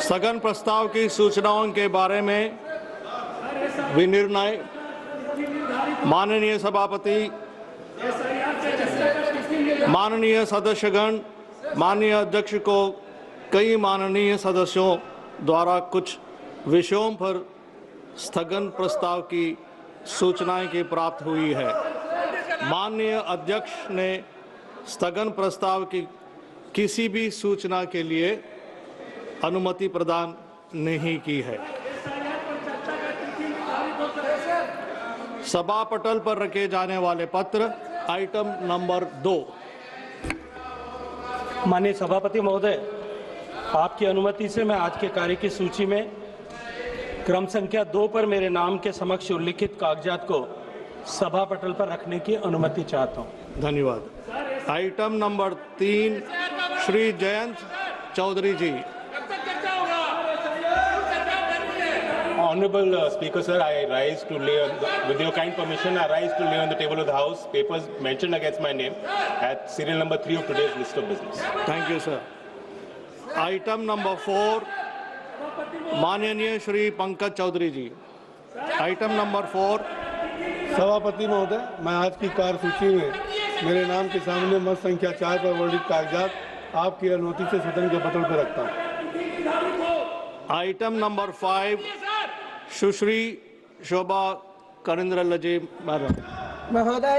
स्थगन प्रस्ताव की सूचनाओं के बारे में विनिर्णय माननीय सभापति, माननीय सदस्यगण, माननीय अध्यक्ष को कई माननीय सदस्यों द्वारा कुछ विषयों पर स्थगन प्रस्ताव की सूचनाएं की प्राप्त हुई है। माननीय अध्यक्ष ने स्थगन प्रस्ताव की किसी भी सूचना के लिए अनुमति प्रदान नहीं की है। सभा पटल पर रखे जाने वाले पत्र आइटम नंबर 2। माननीय सभापति महोदय, आपकी अनुमति से मैं आज के कार्य की सूची में क्रम संख्या 2 पर मेरे नाम के समक्ष उल्लिखित कागजात को सभा पटल पर रखने की अनुमति चाहता हूं। धन्यवाद। Item number 3 Shri Jayant Chaudhary ji. Honorable Speaker, sir, I rise to lay, with your kind permission, I rise to lay on the table of the House papers mentioned against my name at serial number 3 of today's list of business. Thank you, sir. Item number 4 माननीय Shri Pankaj Chaudhary ji. Item number 4। सभापति महोदय, मैं आज की कार्यसूची में मेरे नाम के सामने मत संख्या 4 पर वर्णित कागजात आपकी अनुमति से सदन के पटल पर रखता हूँ। आइटम नंबर 5 सुश्री शोभा करेंद्र जी मैडम। महोदय,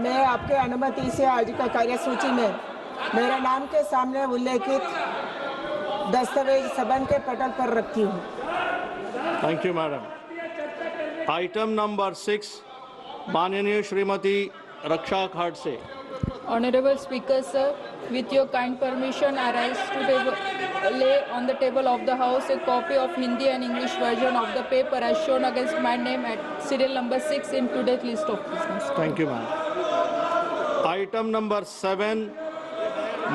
मैं आपके अनुमति से आज का कार्यसूची में मेरे नाम के सामने उल्लेखित दस्तावेज सदन के पटल पर रखती हूँ। Thank you madam. Item number 6 माननीय श्रीमती रक्षा Khadse. Honorable Speaker, sir, with your kind permission, I rise to lay on the table of the House a copy of Hindi and English version of the paper as shown against my name at serial number 6 in today's list of business. Thank you, ma'am. Item number 7,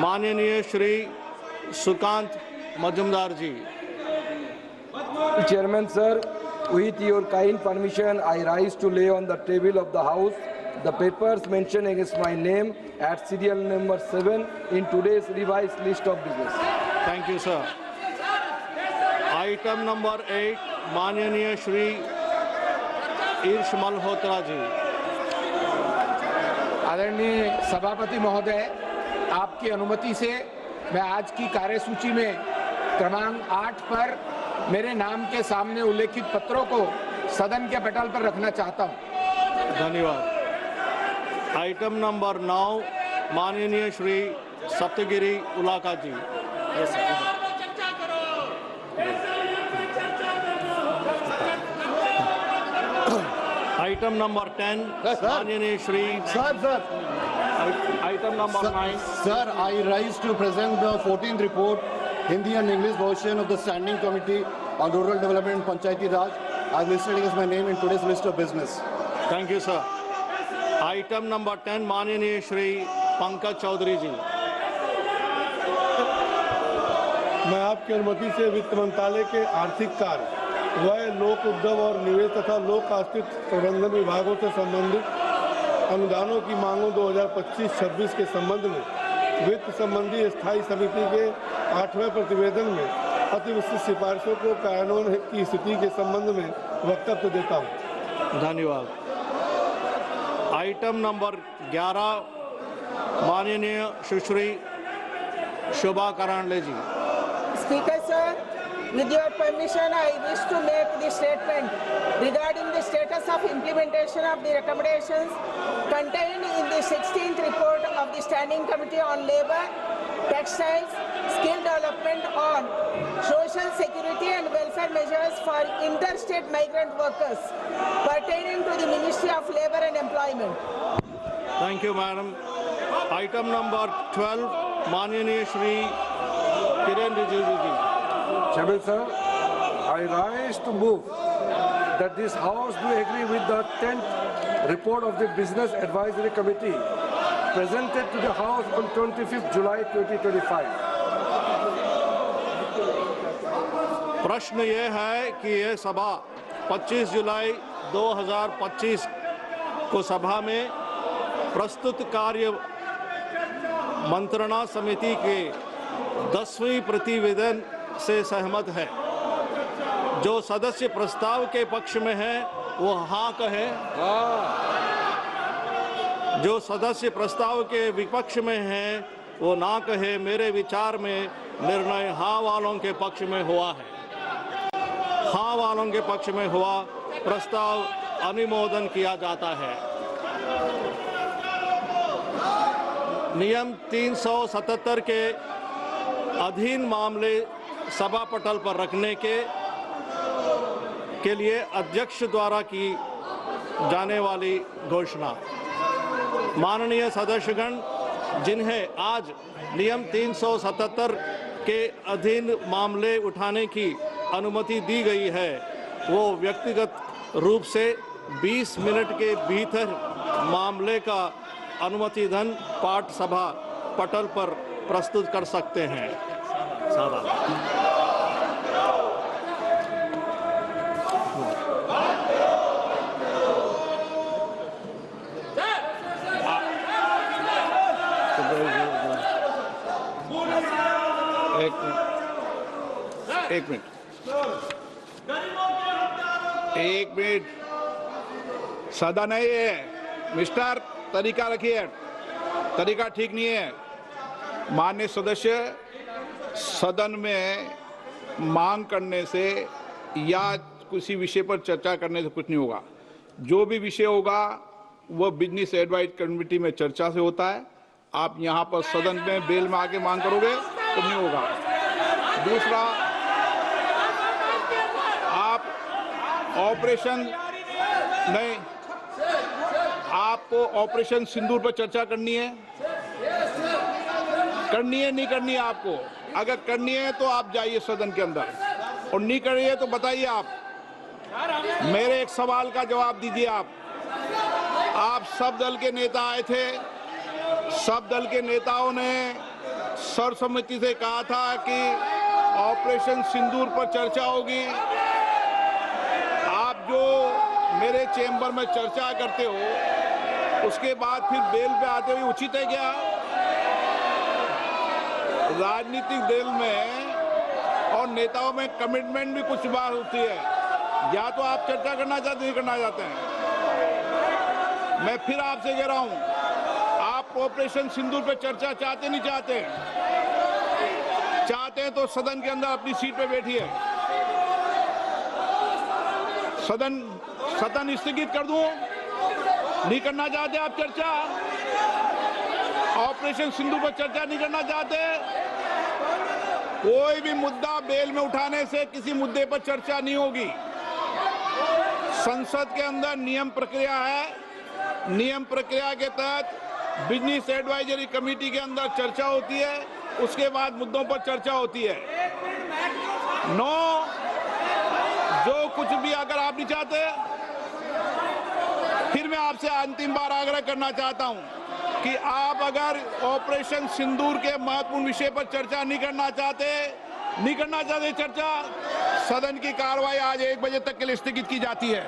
माननीय श्री सुकांत मजुमदार जी। Chairman, sir, with your kind permission, I rise to lay on the table of the House the papers mentioned against my name at serial number 7 in today's revised list of business. Thank you, sir. Item number 8, माननीय श्री ईर्ष मल्होत्रा जी। आदरणीय सभापति महोदय, आपकी अनुमति से मैं आज की कार्यसूची में क्रमांक 8 पर मेरे नाम के सामने उल्लेखित पत्रों को सदन के पटल पर रखना चाहता हूं। धन्यवाद। आइटम नंबर 9 माननीय श्री सप्तगिरी उलाका जी। आइटम नंबर 10 माननीय Shri item number 9। Sir, I rise to present the 14th report, Hindi and English version of the Standing Committee on Rural Development and Panchayati Raj as listed against my name in today's list of business. Thank you, sir. Item number 10 माननीय श्री पंकज चौधरी जी। मैं आपकी अनुमति से वित्त मंत्रालय के आर्थिक कार्य, व्यय, लोक उद्योग और निवेश तथा लोक आश्रित प्रबंधन विभागों से संबंधित अनुदानों की मांगों 2025-26 के संबंध में वित्त संबंधी स्थायी समिति के 8वें प्रतिवेदन में अतिविस्तृत सिफारिशों को कार्यान्वयन की स्थिति के संबंध में वक्तव्य देता हूँ। धन्यवाद। आइटम नंबर 11 माननीय सुश्री शोभा करांडले जी। Speaker, sir, with your permission, I wish to make the statement regarding the status of implementation of the recommendations contained in the 16th report of the Standing Committee on Labour, Textiles, Skill Development on Social Security and Welfare Measures for Interstate Migrant Workers pertaining to the Ministry of Labour and Employment. Thank you, madam. Item number 12 माननीय श्री किरण रिजिजू जी। Chairman, sir, I rise to move that this House do agree with the 10th report of the Business Advisory Committee presented to the House on 25th July 2025. प्रश्न ये है कि ये सभा 25 जुलाई 2025 को सभा में प्रस्तुत कार्य मंत्रणा समिति के 10वीं प्रतिवेदन से सहमत है? जो सदस्य प्रस्ताव के पक्ष में है वो हाँ कहे। जो सदस्य प्रस्ताव के विपक्ष में है वो ना कहे। मेरे विचार में निर्णय हाँ वालों के पक्ष में हुआ है। हाँ वालों के पक्ष में हुआ प्रस्ताव अनुमोदन किया जाता है। नियम 377 के अधीन मामले सभा पटल पर रखने के लिए अध्यक्ष द्वारा की जाने वाली घोषणा। माननीय सदस्यगण, जिन्हें आज नियम 377 के अधीन मामले उठाने की अनुमति दी गई है, वो व्यक्तिगत रूप से 20 मिनट के भीतर मामले का अनुमतिधन पाठ सभा पटल पर प्रस्तुत कर सकते हैं। एक मिनट सदन है ये मिस्टर, तरीका रखिए, तरीका ठीक नहीं है। माननीय सदस्य, सदन में मांग करने से या किसी विषय पर चर्चा करने से कुछ नहीं होगा। जो भी विषय होगा वो बिजनेस एडवाइज कमेटी में चर्चा से होता है। आप यहाँ पर सदन में बेल में आके मांग करोगे तो नहीं होगा। दूसरा, आप ऑपरेशन नहीं, आपको ऑपरेशन सिंदूर पर चर्चा करनी है नहीं करनी है आपको? अगर करनी है तो आप जाइए सदन के अंदर, और नहीं करनी है तो बताइए। आप मेरे एक सवाल का जवाब दीजिए। आप सब दल के नेता आए थे, सब दल के नेताओं ने सर्वसम्मति से कहा था कि ऑपरेशन सिंदूर पर चर्चा होगी। आप जो मेरे चेंबर में चर्चा करते हो उसके बाद फिर बेल पे आते हुए उचित है क्या? राजनीतिक दल में और नेताओं में कमिटमेंट भी कुछ बार होती है। या तो आप चर्चा करना चाहते नहीं करना चाहते हैं। मैं फिर आपसे कह रहा हूं, आप ऑपरेशन सिंदूर पे चर्चा चाहते नहीं चाहते? चाहते हैं तो सदन के अंदर अपनी सीट पे बैठिए। सदन स्थगित कर दूं? नहीं करना चाहते आप चर्चा? ऑपरेशन सिंदूर पर चर्चा नहीं करना चाहते? कोई भी मुद्दा बेल में उठाने से किसी मुद्दे पर चर्चा नहीं होगी। संसद के अंदर नियम प्रक्रिया है। नियम प्रक्रिया के तहत बिजनेस एडवाइजरी कमेटी के अंदर चर्चा होती है, उसके बाद मुद्दों पर चर्चा होती है। जो कुछ भी अगर आप नहीं चाहते, फिर मैं आपसे अंतिम बार आग्रह करना चाहता हूं कि आप अगर ऑपरेशन सिंदूर के महत्वपूर्ण विषय पर चर्चा नहीं करना चाहते चर्चा, सदन की कार्रवाई आज 1 बजे तक के लिए स्थगित की जाती है।